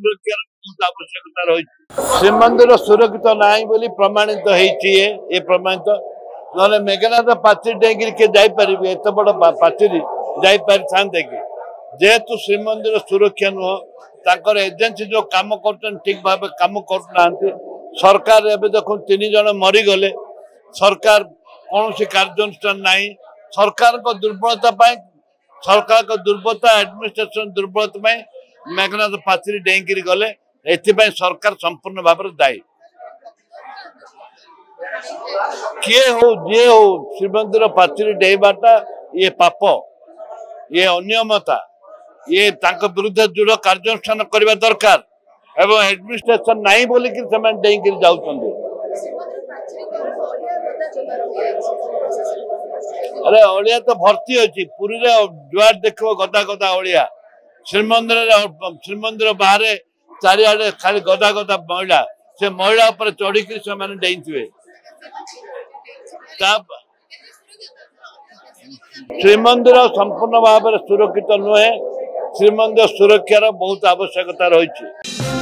सुरक्षार बहुत आवश्यकता रही श्रीमंदिर सुरक्षित नहीं बोली प्रमाणित ये प्रमाणित ना मेघनाथ पाचेरी डेंगी किए जापर एत बड़ पाचेरी जापर था कि जेहेतु श्रीमंदिर सुरक्षा नुह ताकर एजेंसी जो काम कर ठीक भाव काम करना सरकार एवं देखो 3 जन मरीगले सरकार कौन सी कार्यानुष्ठान नहीं सरकार को दुर्बलता सरकार को दुर्बलता एडमिनिस्ट्रेशन दुर्बलता मेघनाथ पाचेरी डेंगी गले एथिपाई सरकार संपूर्ण भाव दायी किए हो जी हो श्रीमंदिर पाचेरी डेबाटा ये पाप ये अनियमता ये विरुद्ध दृढ़ कार्यानुष्ठान करने दरकार एवं एडमिनिस्ट्रेशन नहीं बोलिकी से डेंगी जाऊँ अरे अड़िया तो भर्ती अच्छी पुरी जुआर देख गदा गदा अड़िया श्रीमंदिर बाहर चारिआडे खाली गदा गदा महिला से महिला उपर चढ़ी से डेइंथिबे श्रीमंदिर संपूर्ण भाव सुरक्षित नुहे श्रीमंदिर सुरक्षार बहुत आवश्यकता रही।